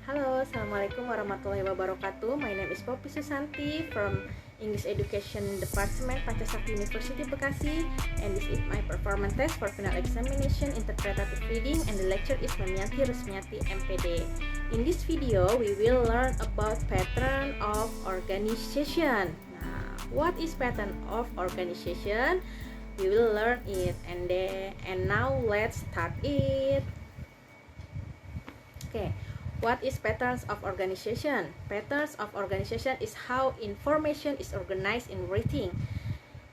Halo, Assalamualaikum warahmatullahi wabarakatuh. My name is Poppy Susanti from English Education Department Pancasakti University Bekasi, and this is my performance test for final examination interpretative reading, and the lecture is Memianti Rusmiati MPD. In this video, we will learn about pattern of organization. Nah, what is pattern of organization? We will learn it, and now let's start it. Okay. What is patterns of organization? Patterns of organization is how information is organized in writing.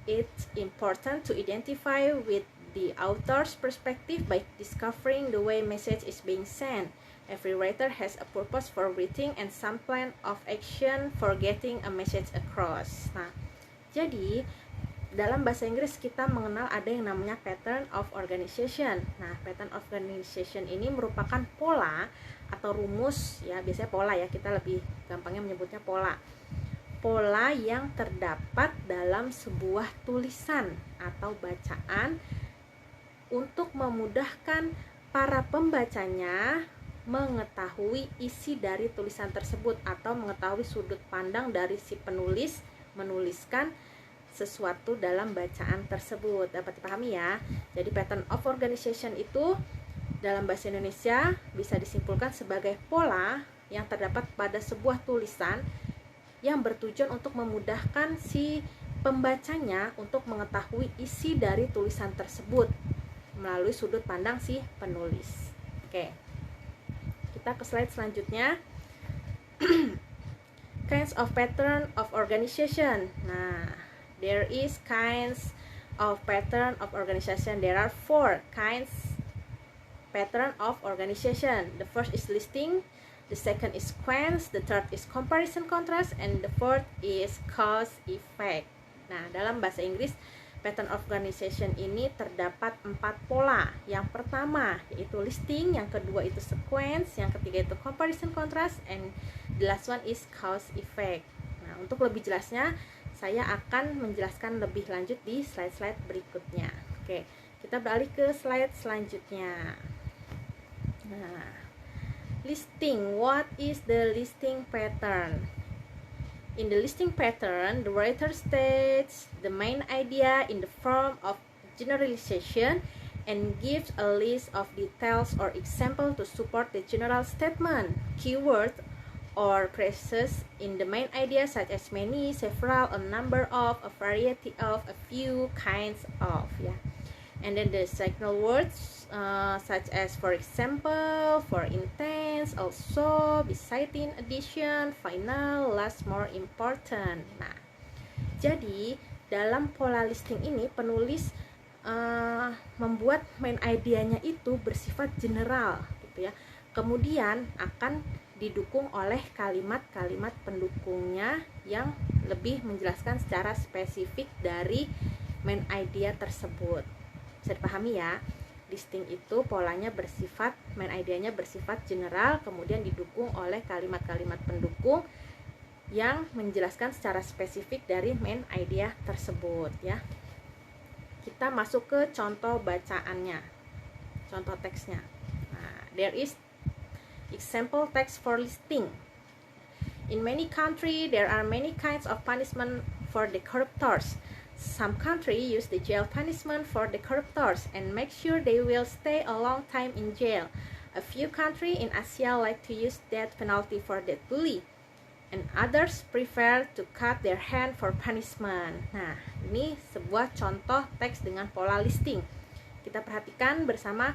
It's important to identify with the author's perspective by discovering the way message is being sent. Every writer has a purpose for writing and some plan of action for getting a message across. Nah, jadi dalam bahasa Inggris kita mengenal ada yang namanya pattern of organization. Nah, pattern of organization ini merupakan pola atau rumus, ya biasanya pola ya, kita lebih gampangnya menyebutnya pola. Pola yang terdapat dalam sebuah tulisan atau bacaan untuk memudahkan para pembacanya mengetahui isi dari tulisan tersebut atau mengetahui sudut pandang dari si penulis menuliskan sesuatu dalam bacaan tersebut. Dapat dipahami ya. Jadi pattern of organization itu dalam bahasa Indonesia bisa disimpulkan sebagai pola yang terdapat pada sebuah tulisan yang bertujuan untuk memudahkan si pembacanya untuk mengetahui isi dari tulisan tersebut melalui sudut pandang si penulis. Oke. Kita ke slide selanjutnya. Kinds of pattern of organization. Nah, there is kinds of pattern of organization. There are 4 kinds pattern of organization. The first is listing, the second is sequence, the third is comparison contrast, and the fourth is cause effect. Nah, dalam bahasa Inggris pattern of organization ini terdapat 4 pola. Yang pertama yaitu listing, yang kedua itu sequence, yang ketiga itu comparison contrast, and the last one is cause effect. Nah, untuk lebih jelasnya saya akan menjelaskan lebih lanjut di slide-slide berikutnya. Oke, kita beralih ke slide selanjutnya. Nah, listing. What is the listing pattern? In the listing pattern, the writer states the main idea in the form of generalization and gives a list of details or example to support the general statement. Keyword or phrases in the main idea such as many, several, a number of, a variety of, a few, kinds of, ya. And then the signal words such as for example, for intense, also, beside, in addition, final, last, more important. Nah, jadi dalam pola listing ini penulis membuat main idenya itu bersifat general gitu ya. Kemudian akan didukung oleh kalimat-kalimat pendukungnya yang lebih menjelaskan secara spesifik dari main idea tersebut. Bisa dipahami ya, listing itu polanya bersifat, main idenya bersifat general, kemudian didukung oleh kalimat-kalimat pendukung yang menjelaskan secara spesifik dari main idea tersebut ya. Kita masuk ke contoh bacaannya, contoh teksnya. Nah, there is example text for listing. In many countries there are many kinds of punishment for the corruptors. Some countries use the jail punishment for the corruptors and make sure they will stay a long time in jail. A few countries in Asia like to use death penalty for that bully, and others prefer to cut their hand for punishment. Nah, ini sebuah contoh teks dengan pola listing. Kita perhatikan bersama,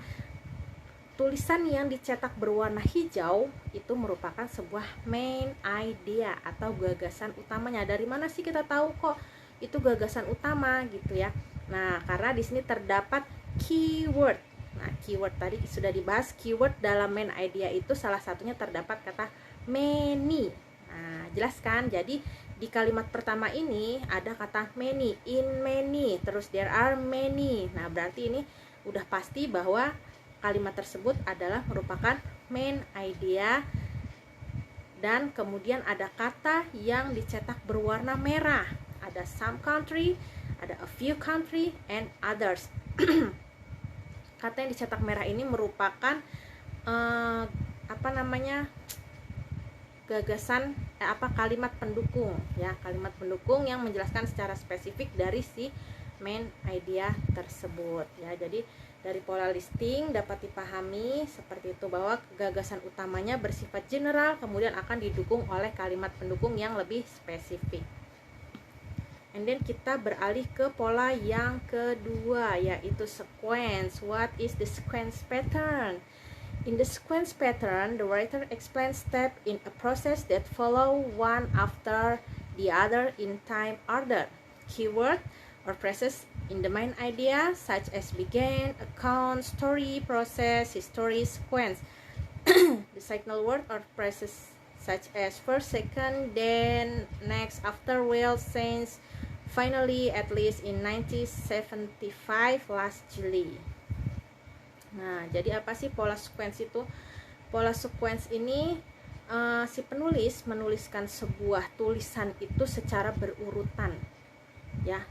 tulisan yang dicetak berwarna hijau itu merupakan sebuah main idea atau gagasan utamanya. Dari mana sih kita tahu kok itu gagasan utama gitu ya? Nah, karena di sini terdapat keyword. Nah, keyword tadi sudah dibahas. Keyword dalam main idea itu salah satunya terdapat kata many. Nah, jelaskan. Jadi di kalimat pertama ini ada kata many, in many, terus there are many. Nah, berarti ini udah pasti bahwa kalimat tersebut adalah merupakan main idea, dan kemudian ada kata yang dicetak berwarna merah. Ada some country, ada a few country, and others. Kata yang dicetak merah ini merupakan gagasan kalimat pendukung ya, kalimat pendukung yang menjelaskan secara spesifik dari si main idea tersebut ya. Jadi dari pola listing dapat dipahami seperti itu, bahwa gagasan utamanya bersifat general kemudian akan didukung oleh kalimat pendukung yang lebih spesifik. And then kita beralih ke pola yang kedua, yaitu sequence. What is the sequence pattern? In the sequence pattern, the writer explains steps in a process that follow one after the other in time order. Keyword or phrases in the main idea such as begin, account, story, process, history, sequence. The signal word or phrases such as first, second, then, next, after, will, since, finally, at least, in 1975, lastly. Nah, jadi apa sih pola sequence itu? Pola sequence ini si penulis menuliskan sebuah tulisan itu secara berurutan, ya,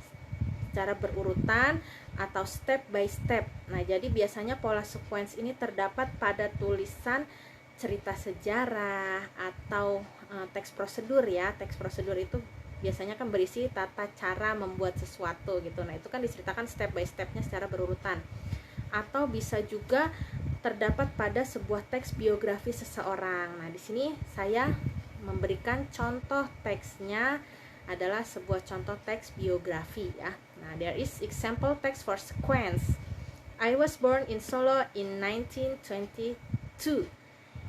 secara berurutan atau step by step. Nah, jadi biasanya pola sequence ini terdapat pada tulisan cerita sejarah atau teks prosedur ya. Teks prosedur itu biasanya kan berisi tata cara membuat sesuatu gitu. Nah, itu kan diceritakan step by stepnya secara berurutan. Atau bisa juga terdapat pada sebuah teks biografi seseorang. Nah, di sini saya memberikan contoh teksnya adalah sebuah contoh teks biografi ya. Nah, there is example text for sequence. I was born in Solo in 1922.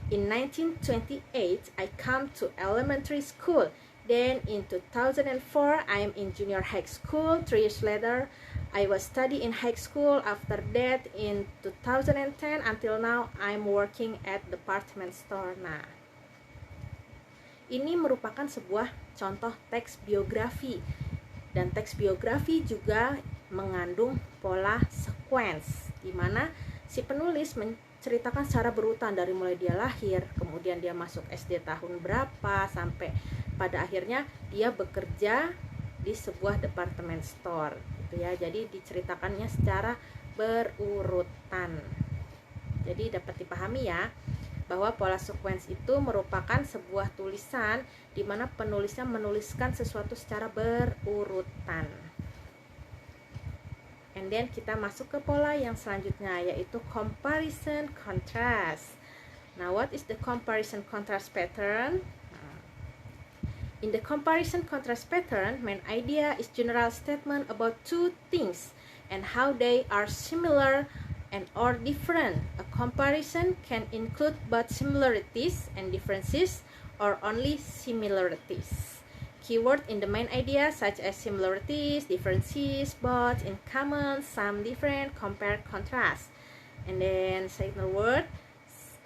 In 1928, I come to elementary school. Then in 2004, I am in junior high school. 3 years later, I was studying in high school. After that, in 2010 until now, I'm working at department store. Nah, ini merupakan sebuah contoh teks biografi. Dan teks biografi juga mengandung pola sequence, di mana si penulis menceritakan secara berurutan dari mulai dia lahir, kemudian dia masuk SD tahun berapa, sampai pada akhirnya dia bekerja di sebuah department store gitu ya. Jadi diceritakannya secara berurutan. Jadi dapat dipahami ya, bahwa pola sequence itu merupakan sebuah tulisan di mana penulisnya menuliskan sesuatu secara berurutan. And then kita masuk ke pola yang selanjutnya, yaitu comparison contrast. Now, what is the comparison contrast pattern? In the comparison contrast pattern, main idea is general statement about two things and how they are similar and or different. A comparison can include both similarities and differences or only similarities. Keyword in the main idea such as similarities, differences, both, in common, some different, compare, contrast. And then signal word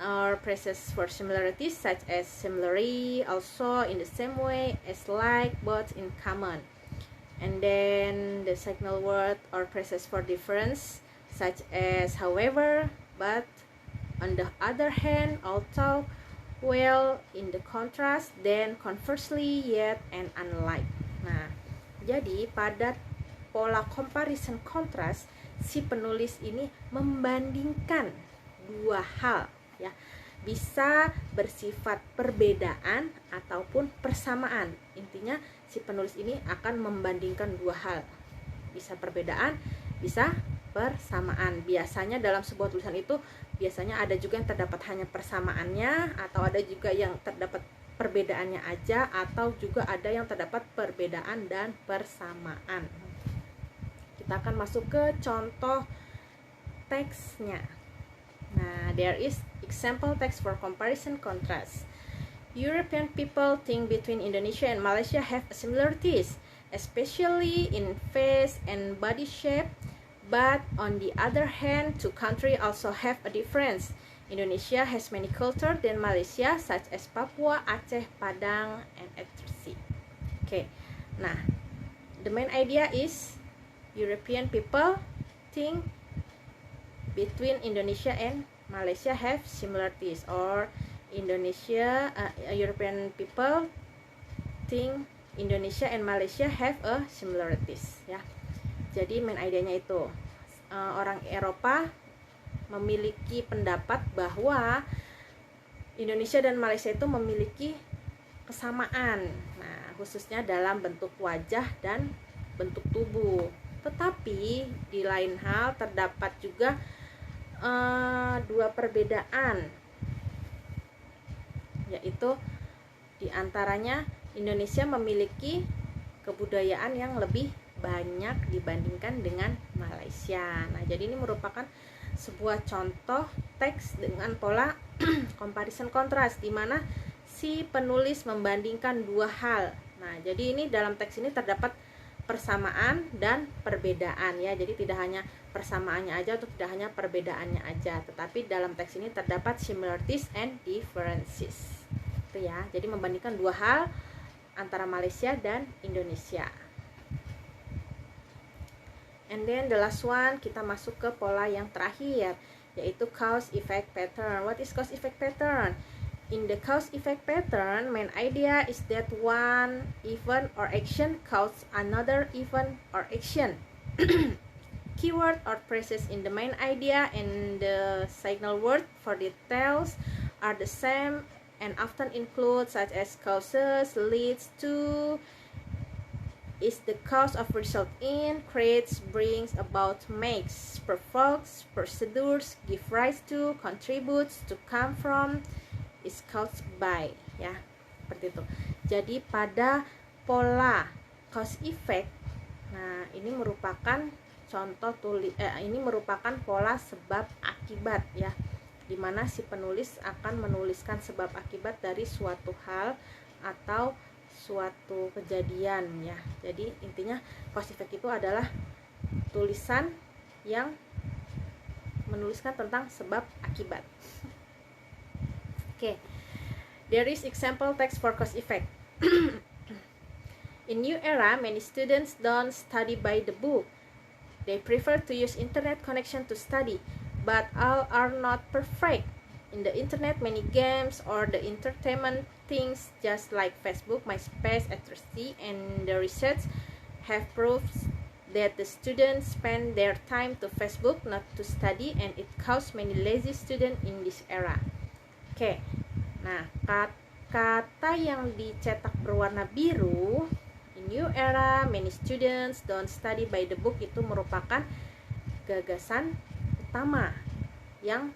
or phrases for similarities such as similarly, also, in the same way, as like, both, in common. And then the signal word or phrases for difference such as however, but, on the other hand, although, well, in the contrast, then, conversely, yet, and unlike. Nah, jadi pada pola comparison contrast, si penulis ini membandingkan dua hal ya, bisa bersifat perbedaan ataupun persamaan. Intinya si penulis ini akan membandingkan dua hal, bisa perbedaan, bisa persamaan. Biasanya dalam sebuah tulisan itu biasanya ada juga yang terdapat hanya persamaannya, atau ada juga yang terdapat perbedaannya aja, atau juga ada yang terdapat perbedaan dan persamaan. Kita akan masuk ke contoh teksnya. Nah, there is example text for comparison contrast. European people think between Indonesia and Malaysia have similarities, especially in face and body shape, but on the other hand, two countries also have a difference. Indonesia has many cultures than Malaysia, such as Papua, Aceh, Padang, and etc. Okay, nah, the main idea is European people think between Indonesia and Malaysia have similarities, or European people think Indonesia and Malaysia have a similarities ya. Jadi main idenya itu orang Eropa memiliki pendapat bahwa Indonesia dan Malaysia itu memiliki kesamaan. Nah, khususnya dalam bentuk wajah dan bentuk tubuh. Tetapi di lain hal terdapat juga dua perbedaan, yaitu diantaranya Indonesia memiliki kebudayaan yang lebih banyak dibandingkan dengan Malaysia. Nah, jadi ini merupakan sebuah contoh teks dengan pola comparison contrast, di mana si penulis membandingkan dua hal. Nah, jadi ini dalam teks ini terdapat persamaan dan perbedaan ya. Jadi tidak hanya persamaannya aja atau tidak hanya perbedaannya aja, tetapi dalam teks ini terdapat similarities and differences. Itu ya. Jadi membandingkan dua hal antara Malaysia dan Indonesia. And then the last one, kita masuk ke pola yang terakhir, yaitu cause effect pattern. What is cause effect pattern? In the cause effect pattern, main idea is that one event or action causes another event or action. Keyword or phrases in the main idea and the signal word for details are the same and often include such as causes, leads to, is the cause of, result in, creates, brings about, makes, provokes, procedures, give rise to, contributes, to come from, is caused by, ya, seperti itu. Jadi pada pola cause effect, nah ini merupakan contoh ini merupakan pola sebab akibat ya, dimana si penulis akan menuliskan sebab akibat dari suatu hal atau suatu kejadian ya. Jadi intinya cause effect itu adalah tulisan yang menuliskan tentang sebab akibat. Okay. There is example text for cause effect. In new era, many students don't study by the book. They prefer to use internet connection to study, but all are not perfect. In the internet, many games or the entertainment things just like Facebook, MySpace, etc. And the research have proved that the students spend their time to Facebook, not to study, and it causes many lazy students in this era. Oke, nah kata yang dicetak berwarna biru, in new era, many students don't study by the book, itu merupakan gagasan utama yang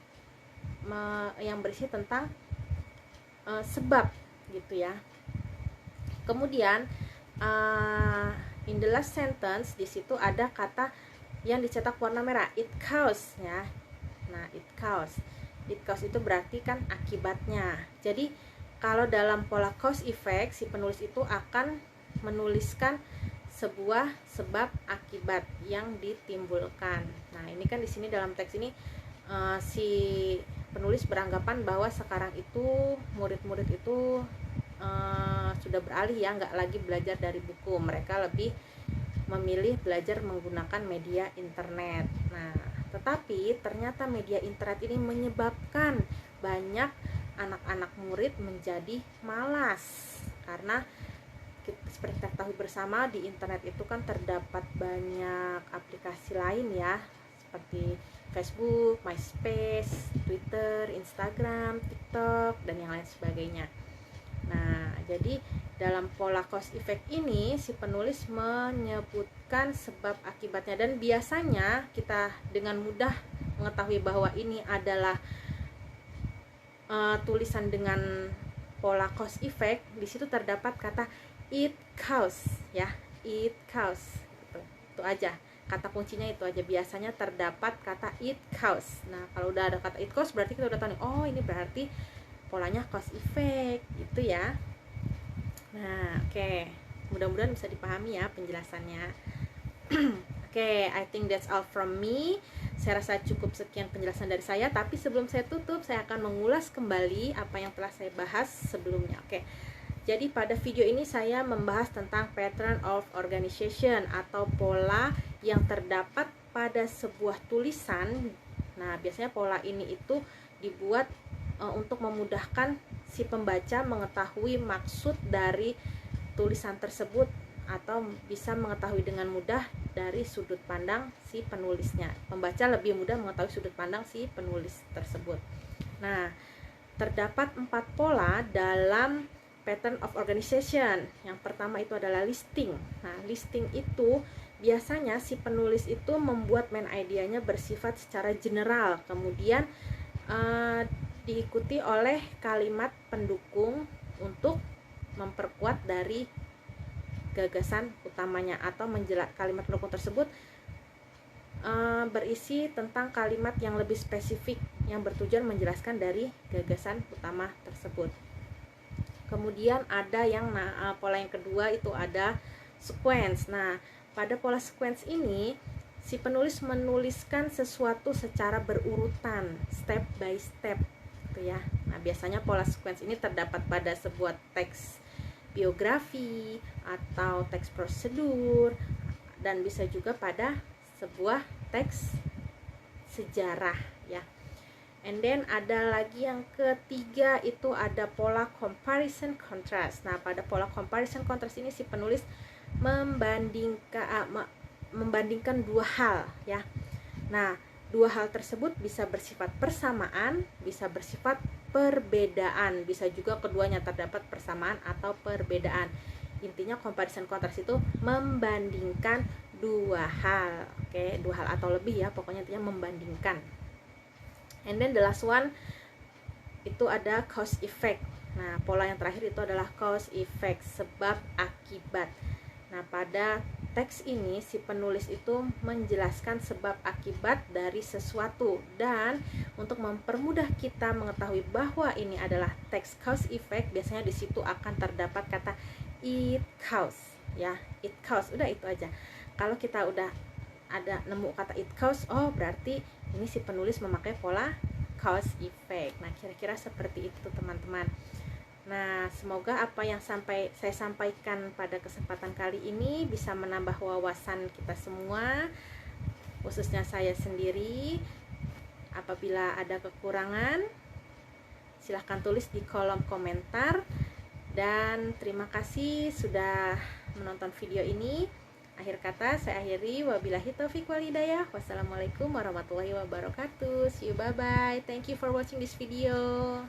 berisi tentang sebab gitu ya. Kemudian in the last sentence di situ ada kata yang dicetak warna merah, it cause ya. Nah, it cause itu berarti kan akibatnya. Jadi kalau dalam pola cause effect, si penulis itu akan menuliskan sebuah sebab akibat yang ditimbulkan. Nah, ini kan di sini dalam teks ini si penulis beranggapan bahwa sekarang itu murid-murid itu sudah beralih ya, nggak lagi belajar dari buku, mereka lebih memilih belajar menggunakan media internet. Nah, tetapi ternyata media internet ini menyebabkan banyak anak-anak murid menjadi malas, karena seperti kita ketahui bersama di internet itu kan terdapat banyak aplikasi lain ya, seperti Facebook, MySpace, Twitter, Instagram, TikTok, dan yang lain sebagainya. Nah, jadi dalam pola cause effect ini si penulis menyebutkan sebab akibatnya, dan biasanya kita dengan mudah mengetahui bahwa ini adalah tulisan dengan pola cause effect. Di situ terdapat kata it cause ya, it cause gitu. Itu aja. Kata kuncinya itu aja, biasanya terdapat kata it cause. Nah, kalau udah ada kata it cause berarti kita udah tahu nih, oh ini berarti polanya cause effect gitu ya. Nah, oke. Mudah-mudahan bisa dipahami ya penjelasannya. Oke, I think that's all from me. Saya rasa cukup sekian penjelasan dari saya, tapi sebelum saya tutup, saya akan mengulas kembali apa yang telah saya bahas sebelumnya. Oke. Jadi pada video ini saya membahas tentang pattern of organization atau pola yang terdapat pada sebuah tulisan. Nah, biasanya pola ini itu dibuat untuk memudahkan si pembaca mengetahui maksud dari tulisan tersebut, atau bisa mengetahui dengan mudah dari sudut pandang si penulisnya. Pembaca lebih mudah mengetahui sudut pandang si penulis tersebut. Nah, terdapat 4 pola dalam pattern of organization. Yang pertama itu adalah listing. Nah, listing itu biasanya si penulis itu membuat main idenya bersifat secara general, kemudian diikuti oleh kalimat pendukung untuk memperkuat dari gagasan utamanya, atau kalimat pendukung tersebut berisi tentang kalimat yang lebih spesifik yang bertujuan menjelaskan dari gagasan utama tersebut. Kemudian ada yang pola yang kedua itu ada sequence. Nah, pada pola sequence ini si penulis menuliskan sesuatu secara berurutan, step by step, gitu ya. Nah, biasanya pola sequence ini terdapat pada sebuah teks biografi atau teks prosedur, dan bisa juga pada sebuah teks sejarah ya. And then ada lagi yang ketiga itu ada pola comparison contrast. Nah, pada pola comparison contrast ini si penulis membandingkan dua hal ya. Nah, dua hal tersebut bisa bersifat persamaan, bisa bersifat perbedaan, bisa juga keduanya terdapat persamaan atau perbedaan. Intinya comparison contrast itu membandingkan dua hal, oke, dua hal atau lebih ya, pokoknya intinya membandingkan. And then the last one itu ada cause effect. Nah, pola yang terakhir itu adalah cause effect, sebab akibat. Nah, pada teks ini si penulis itu menjelaskan sebab akibat dari sesuatu, dan untuk mempermudah kita mengetahui bahwa ini adalah teks cause effect, biasanya di situ akan terdapat kata it cause ya, it cause, udah itu aja. Kalau kita udah ada nemu kata it cause, oh berarti ini si penulis memakai pola cause effect. Nah, kira-kira seperti itu teman-teman. Nah, semoga apa yang saya sampaikan pada kesempatan kali ini bisa menambah wawasan kita semua, khususnya saya sendiri. Apabila ada kekurangan, silahkan tulis di kolom komentar. Dan terima kasih sudah menonton video ini. Akhir kata saya akhiri, wabillahi taufiq wal hidayah. Wassalamualaikum warahmatullahi wabarakatuh. See you, bye bye. Thank you for watching this video.